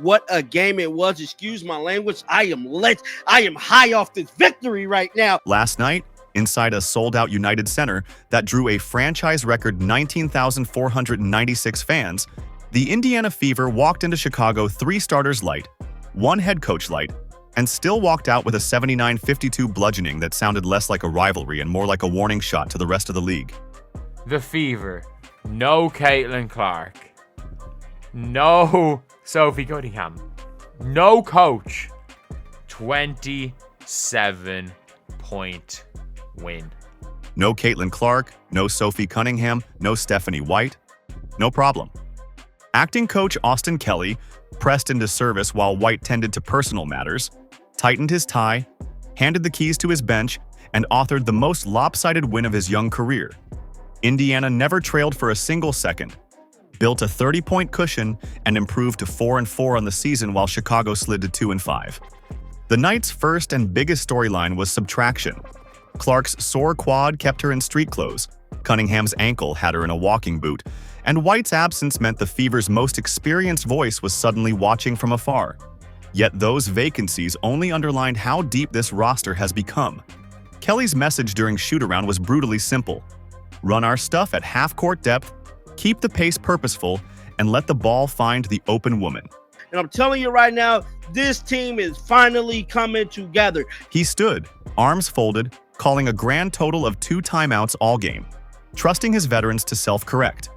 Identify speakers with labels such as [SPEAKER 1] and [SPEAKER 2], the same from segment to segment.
[SPEAKER 1] What a game it was. Excuse my language. I am high off this victory right now.
[SPEAKER 2] Last night, inside a sold-out United Center that drew a franchise record 19,496 fans, the Indiana Fever walked into Chicago 3 starters light, 1 head coach light, and still walked out with a 79-52 bludgeoning that sounded less like a rivalry and more like a warning shot to the rest of the league.
[SPEAKER 3] The Fever. No Caitlin Clark. No Sophie Cunningham. No coach. 27-point win.
[SPEAKER 2] No Caitlin Clark, no Sophie Cunningham, no Stephanie White. No problem. Acting coach Austin Kelly pressed into service while White tended to personal matters, tightened his tie, handed the keys to his bench, and authored the most lopsided win of his young career. Indiana never trailed for a single second, built a 30-point cushion, and improved to 4-4 on the season while Chicago slid to 2-5. The night's first and biggest storyline was subtraction. Clark's sore quad kept her in street clothes, Cunningham's ankle had her in a walking boot, and White's absence meant the Fever's most experienced voice was suddenly watching from afar. Yet those vacancies only underlined how deep this roster has become. Kelly's message during shoot-around was brutally simple. Run our stuff at half-court depth, keep the pace purposeful, and let the ball find the open woman.
[SPEAKER 1] And I'm telling you right now, this team is finally coming together.
[SPEAKER 2] He stood, arms folded, calling a grand total of 2 timeouts all game, trusting his veterans to self-correct.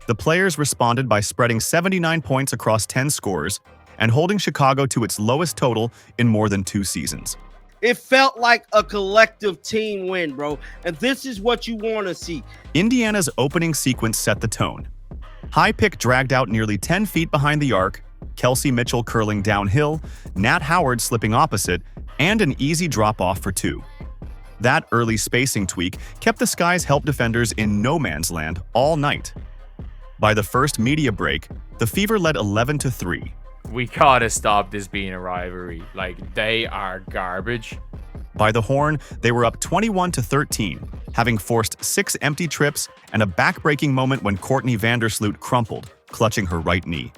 [SPEAKER 2] The players responded by spreading 79 points across 10 scores and holding Chicago to its lowest total in more than 2 seasons.
[SPEAKER 1] It felt like a collective team win, bro. And this is what you want to see.
[SPEAKER 2] Indiana's opening sequence set the tone. High pick dragged out nearly 10 feet behind the arc, Kelsey Mitchell curling downhill, Nat Howard slipping opposite, and an easy drop-off for 2. That early spacing tweak kept the Sky's help defenders in no man's land all night. By the first media break, the Fever led 11-3.
[SPEAKER 3] We gotta stop this being a rivalry. Like, they are garbage.
[SPEAKER 2] By the horn, they were up 21-13, having forced 6 empty trips and a back-breaking moment when Courtney Vandersloot crumpled, clutching her right knee.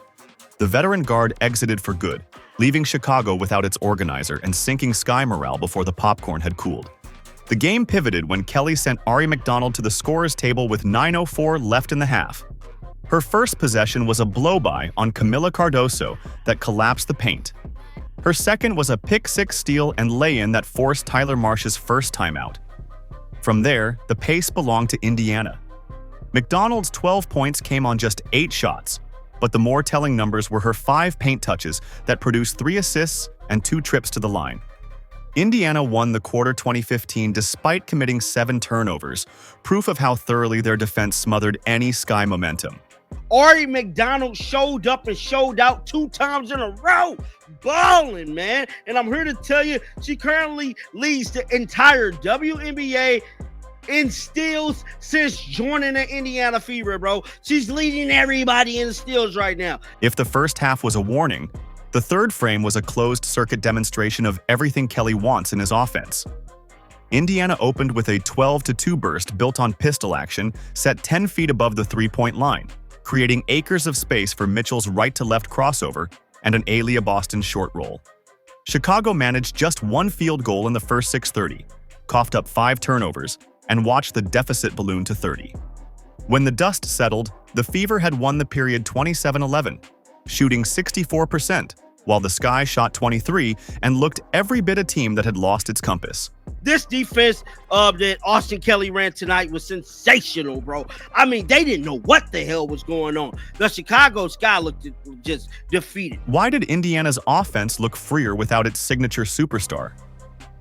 [SPEAKER 2] The veteran guard exited for good, leaving Chicago without its organizer and sinking Sky morale before the popcorn had cooled. The game pivoted when Kelly sent Aari McDonald to the scorer's table with 9:04 left in the half. Her first possession was a blow-by on Camila Cardoso that collapsed the paint. Her second was a pick-6 steal and lay-in that forced Tyler Marsh's first timeout. From there, the pace belonged to Indiana. McDonald's 12 points came on just 8 shots, but the more telling numbers were her 5 paint touches that produced 3 assists and 2 trips to the line. Indiana won the quarter 2015 despite committing 7 turnovers, proof of how thoroughly their defense smothered any Sky momentum.
[SPEAKER 1] Aari McDonald showed up and showed out 2 times in a row. Balling, man. And I'm here to tell you, she currently leads the entire WNBA in steals since joining the Indiana Fever, bro. She's leading everybody in steals right now.
[SPEAKER 2] If the first half was a warning, the third frame was a closed-circuit demonstration of everything Kelly wants in his offense. Indiana opened with a 12-2 burst built on pistol action set 10 feet above the three-point line, creating acres of space for Mitchell's right-to-left crossover and an Aaliyah Boston short roll. Chicago managed just 1 field goal in the first 6:30, coughed up 5 turnovers, and watched the deficit balloon to 30. When the dust settled, the Fever had won the period 27-11, shooting 64%, while the Sky shot 23 and looked every bit a team that had lost its compass.
[SPEAKER 1] This defense that Austin Kelly ran tonight was sensational, bro. I mean, they didn't know what the hell was going on. The Chicago Sky looked just defeated.
[SPEAKER 2] Why did Indiana's offense look freer without its signature superstar?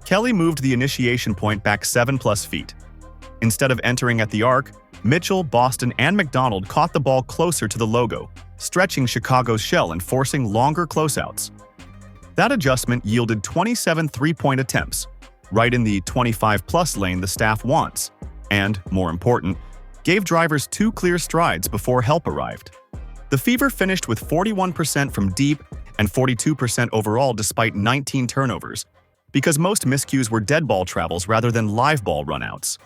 [SPEAKER 2] Kelly moved the initiation point back 7+ feet. Instead of entering at the arc, Mitchell, Boston, and McDonald caught the ball closer to the logo, stretching Chicago's shell and forcing longer closeouts. That adjustment yielded 27 three-point attempts, right in the 25+ lane the staff wants, and, more important, gave drivers 2 clear strides before help arrived. The Fever finished with 41% from deep and 42% overall despite 19 turnovers, because most miscues were dead ball travels rather than live ball runouts.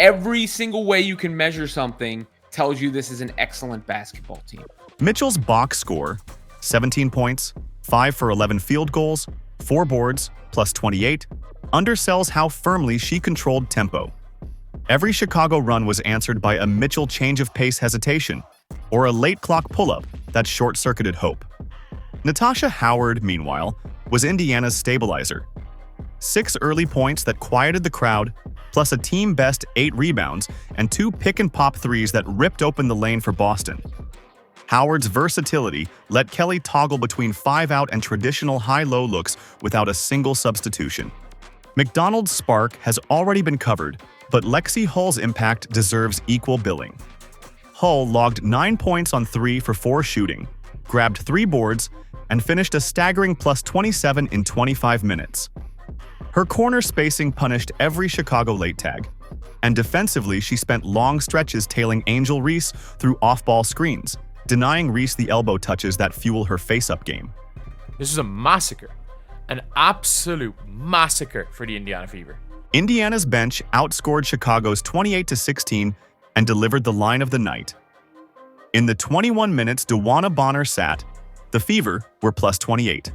[SPEAKER 4] Every single way you can measure something tells you this is an excellent basketball team.
[SPEAKER 2] Mitchell's box score, 17 points, 5 for 11 field goals, 4 boards, plus 28, undersells how firmly she controlled tempo. Every Chicago run was answered by a Mitchell change of pace hesitation, or a late clock pull-up that short-circuited hope. Natasha Howard, meanwhile, was Indiana's stabilizer. 6 early points that quieted the crowd, plus a team-best 8 rebounds and 2 pick-and-pop threes that ripped open the lane for Boston. Howard's versatility let Kelly toggle between 5-out and traditional high-low looks without a single substitution. McDonald's spark has already been covered, but Lexi Hull's impact deserves equal billing. Hull logged 9 points on 3 for 4 shooting, grabbed 3 boards, and finished a staggering plus 27 in 25 minutes. Her corner spacing punished every Chicago late tag, and defensively she spent long stretches tailing Angel Reese through off-ball screens, denying Reese the elbow touches that fuel her face-up game.
[SPEAKER 3] This is a massacre. An absolute massacre for the Indiana Fever.
[SPEAKER 2] Indiana's bench outscored Chicago's 28-16 and delivered the line of the night. In the 21 minutes DeWanna Bonner sat, the Fever were plus 28.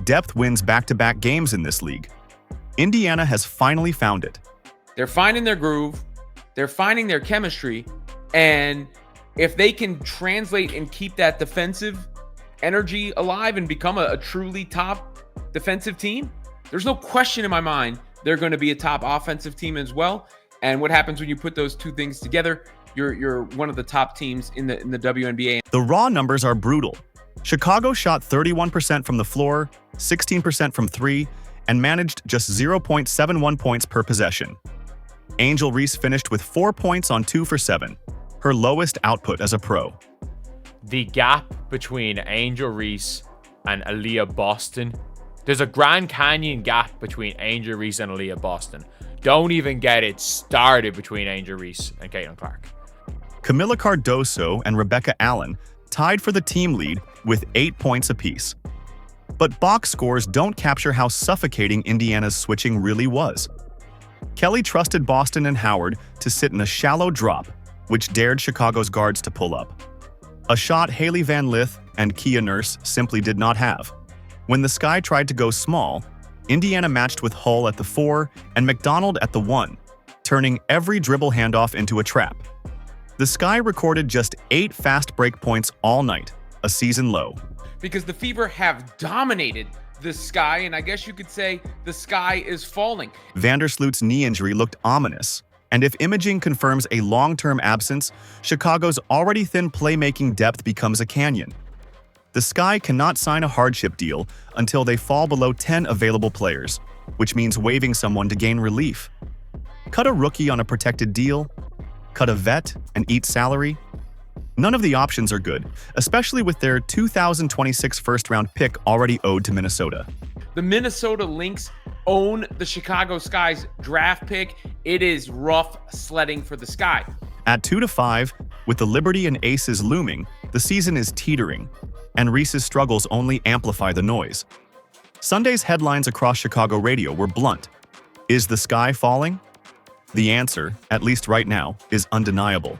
[SPEAKER 2] Depth wins back-to-back games in this league. Indiana has finally found it.
[SPEAKER 4] They're finding their groove. They're finding their chemistry. And if they can translate and keep that defensive energy alive and become a truly top defensive team, there's no question in my mind they're going to be a top offensive team as well. And what happens when you put those two things together? You're one of the top teams in the WNBA.
[SPEAKER 2] The raw numbers are brutal. Chicago shot 31% from the floor, 16% from 3, and managed just 0.71 points per possession. Angel Reese finished with 4 points on 2 for 7, her lowest output as a pro.
[SPEAKER 3] The gap between Angel Reese and Aaliyah Boston, there's a Grand Canyon gap between Angel Reese and Aaliyah Boston. Don't even get it started between Angel Reese and Caitlin Clark.
[SPEAKER 2] Camila Cardoso and Rebecca Allen tied for the team lead with 8 points apiece. But box scores don't capture how suffocating Indiana's switching really was. Kelly trusted Boston and Howard to sit in a shallow drop, which dared Chicago's guards to pull up. A shot Haley Van Lith and Kia Nurse simply did not have. When the Sky tried to go small, Indiana matched with Hull at the 4 and McDonald at the 1, turning every dribble handoff into a trap. The Sky recorded just 8 fast break points all night, a season low.
[SPEAKER 4] Because the Fever have dominated the Sky, and I guess you could say the Sky is falling.
[SPEAKER 2] Vandersloot's knee injury looked ominous, and if imaging confirms a long-term absence, Chicago's already thin playmaking depth becomes a canyon. The Sky cannot sign a hardship deal until they fall below 10 available players, which means waiving someone to gain relief. Cut a rookie on a protected deal? Cut a vet and eat salary? None of the options are good, especially with their 2026 first-round pick already owed to Minnesota.
[SPEAKER 4] The Minnesota Lynx own the Chicago Sky's draft pick. It is rough sledding for the Sky.
[SPEAKER 2] At 2-5, with the Liberty and Aces looming, the season is teetering, and Reese's struggles only amplify the noise. Sunday's headlines across Chicago radio were blunt. Is the Sky falling? The answer, at least right now, is undeniable.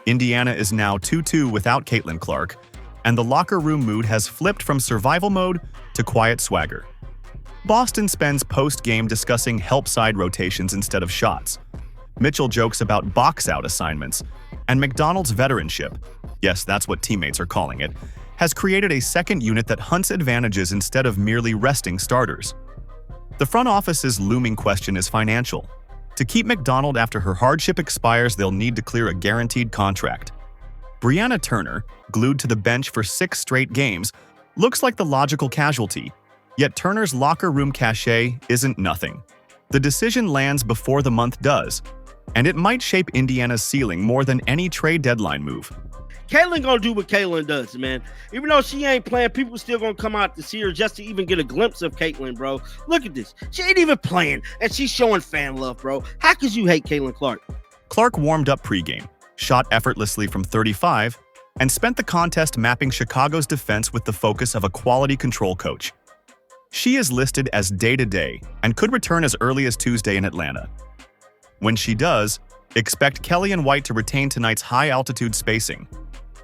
[SPEAKER 2] Indiana is now 2-2 without Caitlin Clark, and the locker room mood has flipped from survival mode to quiet swagger. Boston spends post-game discussing help side rotations instead of shots. Mitchell jokes about box-out assignments, and McDonald's veteranship, yes, that's what teammates are calling it, has created a second unit that hunts advantages instead of merely resting starters. The front office's looming question is financial. To keep McDonald after her hardship expires, they'll need to clear a guaranteed contract. Brianna Turner, glued to the bench for 6 straight games, looks like the logical casualty, yet Turner's locker room cachet isn't nothing. The decision lands before the month does, and it might shape Indiana's ceiling more than any trade deadline move.
[SPEAKER 1] Caitlin gonna do what Caitlin does, man. Even though she ain't playing, people still gonna come out to see her just to even get a glimpse of Caitlin, bro. Look at this. She ain't even playing, and she's showing fan love, bro. How could you hate Caitlin Clark?
[SPEAKER 2] Clark warmed up pregame, shot effortlessly from 35, and spent the contest mapping Chicago's defense with the focus of a quality control coach. She is listed as day-to-day and could return as early as Tuesday in Atlanta. When she does, expect Kelly and White to retain tonight's high-altitude spacing.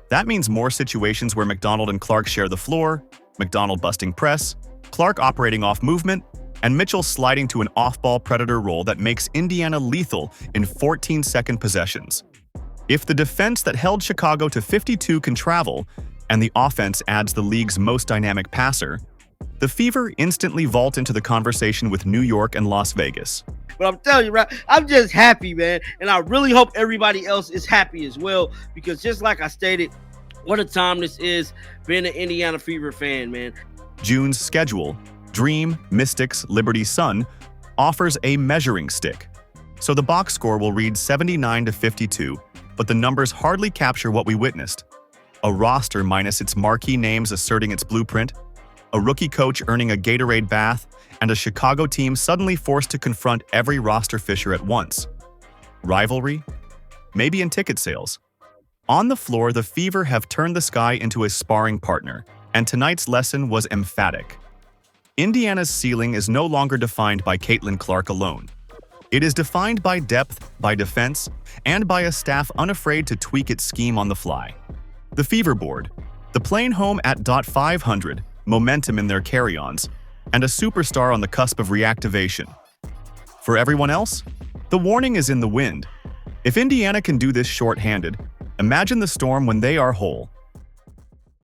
[SPEAKER 2] That means more situations where McDonald and Clark share the floor, McDonald busting press, Clark operating off movement, and Mitchell sliding to an off-ball predator role that makes Indiana lethal in 14-second possessions. If the defense that held Chicago to 52 can travel, and the offense adds the league's most dynamic passer, the Fever instantly vault into the conversation with New York and Las Vegas.
[SPEAKER 1] But I'm telling you, right, I'm just happy, man. And I really hope everybody else is happy as well, because just like I stated, what a time this is being an Indiana Fever fan, man.
[SPEAKER 2] June's schedule, Dream, Mystics, Liberty, Sun, offers a measuring stick. So the box score will read 79-52, but the numbers hardly capture what we witnessed. A roster minus its marquee names asserting its blueprint, a rookie coach earning a Gatorade bath, and a Chicago team suddenly forced to confront every roster fisher at once. Rivalry? Maybe in ticket sales. On the floor, the Fever have turned the sky into a sparring partner, and tonight's lesson was emphatic. Indiana's ceiling is no longer defined by Caitlin Clark alone. It is defined by depth, by defense, and by a staff unafraid to tweak its scheme on the fly. The Fever board, the plane home at .500, momentum in their carry-ons, and a superstar on the cusp of reactivation. For everyone else, the warning is in the wind. If Indiana can do this short-handed, imagine the Storm when they are whole.